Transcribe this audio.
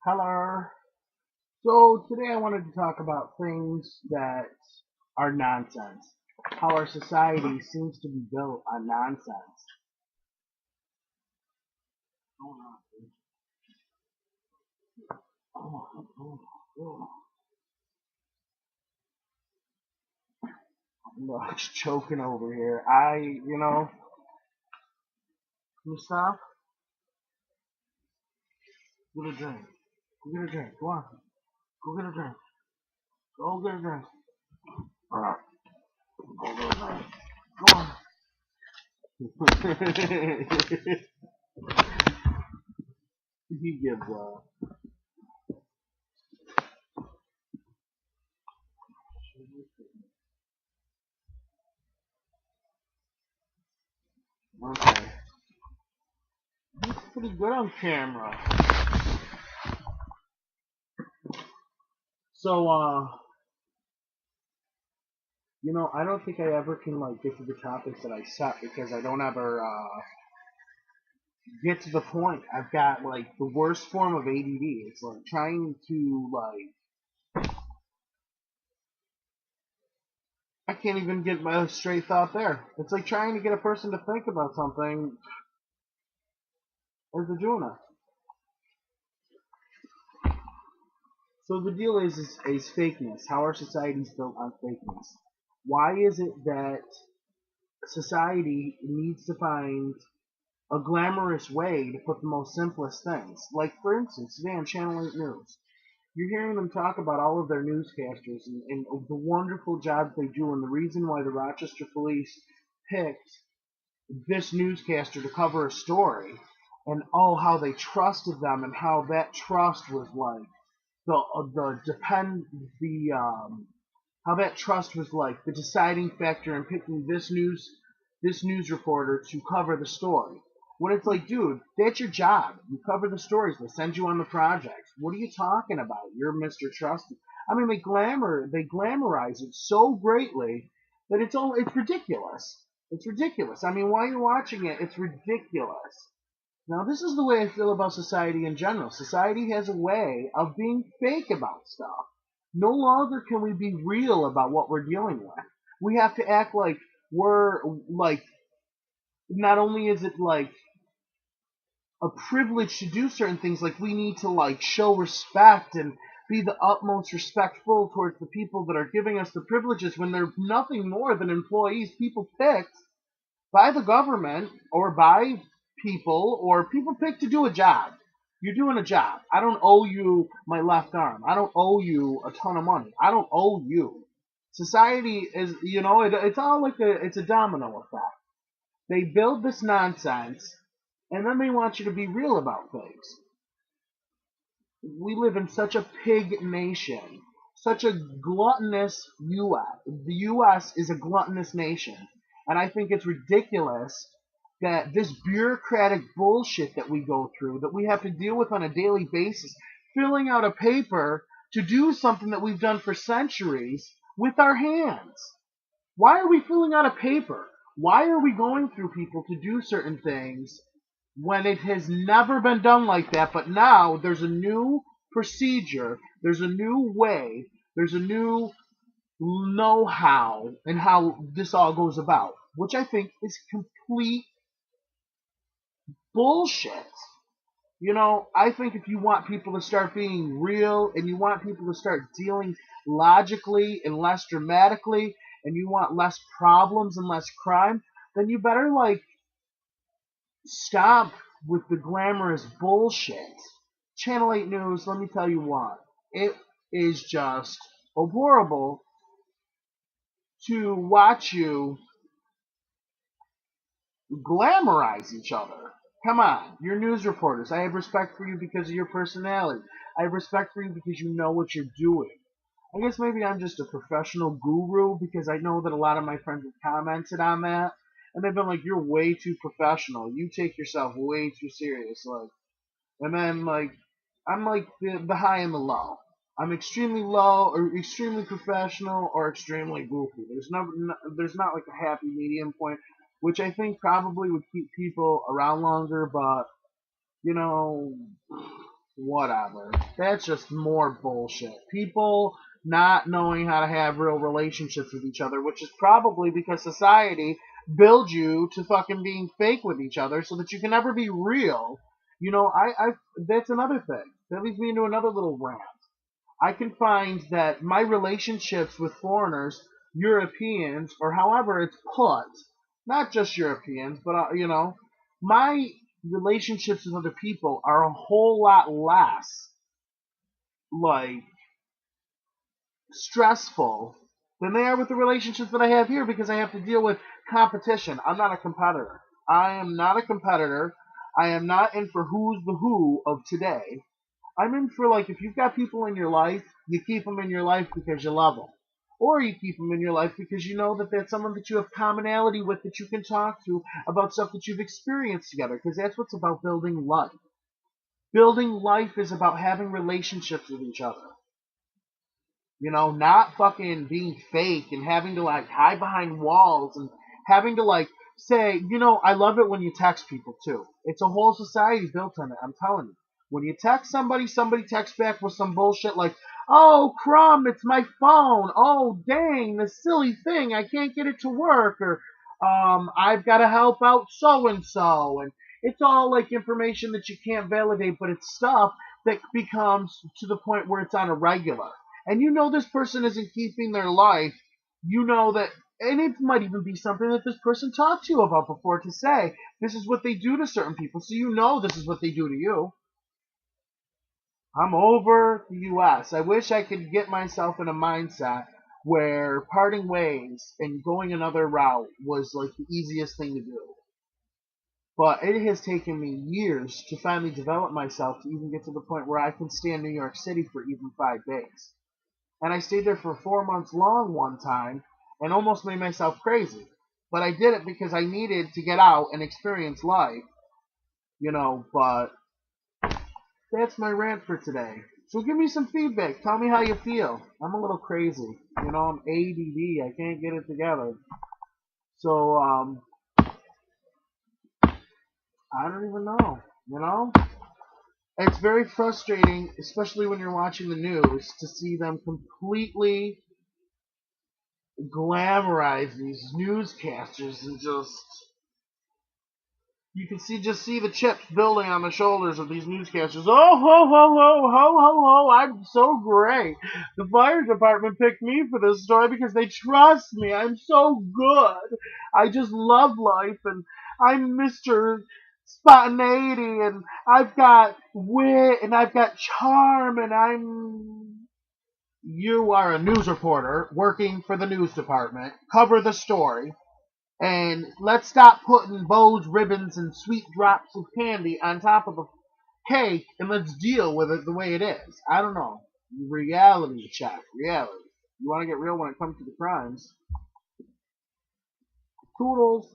Hello. So today I wanted to talk about things that are nonsense. How our society seems to be built on nonsense. Oh, oh, oh. I'm just choking over here. Can you stop? Get a drink. Go get a drink. Go on. Go get a drink. Go get a drink. Alright. Go get a drink. Go on. He gives up. Okay. He's pretty good on camera. So, I don't think I ever can get to the topics that I set because I don't ever get to the point. I've got the worst form of ADD. It's like trying to I can't even get my straight thought there. It's like trying to get a person to think about something as they're doing it. So the deal is fakeness. How our society is built on fakeness. Why is it that society needs to find a glamorous way to put the most simplest things? Like, for instance, today on Channel 8 News, you're hearing them talk about all of their newscasters and the wonderful job they do and the reason why the Rochester police picked this newscaster to cover a story and how they trusted them and how that trust was the how that trust was like the deciding factor in picking this news reporter to cover the story. When it's like, dude, that's your job. You cover the stories. They send you on the projects. What are you talking about? You're Mr. Trusted. I mean, they glamorize it so greatly that it's ridiculous. It's ridiculous. I mean, while you're watching it, it's ridiculous. Now, this is the way I feel about society in general. Society has a way of being fake about stuff. No longer can we be real about what we're dealing with. We have to act like we're not only is it a privilege to do certain things, like we need to show respect and be the utmost respectful towards the people that are giving us the privileges when they're nothing more than employees, people picked by the government or by people picked to do a job. You're doing a job. I don't owe you my left arm. I don't owe you a ton of money. I don't owe you. Society is, it's all it's a domino effect. They build this nonsense, and then they want you to be real about things. We live in such a pig nation, such a gluttonous U.S. The U.S. is a gluttonous nation, and I think it's ridiculous that this bureaucratic bullshit that we go through, that we have to deal with on a daily basis, filling out a paper to do something that we've done for centuries with our hands. Why are we filling out a paper? Why are we going through people to do certain things when it has never been done like that, but now there's a new procedure, there's a new way, there's a new know-how in how this all goes about, which I think is complete bullshit. I think if you want people to start being real and you want people to start dealing logically and less dramatically and you want less problems and less crime, then you better stop with the glamorous bullshit. Channel 8 News, let me tell you what, it is just horrible to watch you glamorize each other. Come on, you're news reporters. I have respect for you because of your personality. I have respect for you because you know what you're doing. I guess maybe I'm just a professional guru because I know that a lot of my friends have commented on that. And they've been like, you're way too professional. You take yourself way too serious. And then I'm the high and the low. I'm extremely low or extremely professional or extremely goofy. There's not like a happy medium point, which I think probably would keep people around longer. But you know, whatever. That's just more bullshit. People not knowing how to have real relationships with each other, which is probably because society builds you to fucking being fake with each other so that you can never be real. You know, that's another thing. That leads me into another little rant. I can find that my relationships with foreigners, Europeans, or however it's put, not just Europeans, but my relationships with other people are a whole lot less like stressful than they are with the relationships that I have here because I have to deal with competition. I'm not a competitor. I am not a competitor. I am not in for who's the who of today. I'm in for, like, if you've got people in your life, you keep them in your life because you love them. Or you keep them in your life because you know that that's someone that you have commonality with, that you can talk to about stuff that you've experienced together, because that's what's about building life. Building life is about having relationships with each other. You know, not fucking being fake and having to, like, hide behind walls and having to, like, say, I love it when you text people, too. It's a whole society built on it, I'm telling you. When you text somebody, somebody texts back with some bullshit like, oh, crumb, it's my phone. Oh, dang, this silly thing. I can't get it to work. Or, I've got to help out so-and-so. And it's all, like, information that you can't validate, but it's stuff that becomes to the point where it's on a regular. And you know this person isn't keeping their life. You know that, and it might even be something that this person talked to you about before to say, this is what they do to certain people, so you know this is what they do to you. I'm over the U.S. I wish I could get myself in a mindset where parting ways and going another route was like the easiest thing to do. But it has taken me years to finally develop myself to even get to the point where I can stay in New York City for even 5 days. And I stayed there for 4 months long one time and almost made myself crazy. But I did it because I needed to get out and experience life, but that's my rant for today. So give me some feedback. Tell me how you feel. I'm a little crazy. I'm ADD. I can't get it together. So, I don't even know. It's very frustrating, especially when you're watching the news, to see them completely glamorize these newscasters and you can just see the chips building on the shoulders of these newscasters. Oh, ho, ho, ho, ho, ho, ho, I'm so great. The fire department picked me for this story because they trust me. I'm so good. I just love life, and I'm Mr. Spontaneity, and I've got wit, and I've got charm, and You are a news reporter working for the news department. Cover the story. And let's stop putting bows, ribbons, and sweet drops of candy on top of the cake, and let's deal with it the way it is. I don't know. Reality check. Reality. You want to get real when it comes to the crimes. Toodles.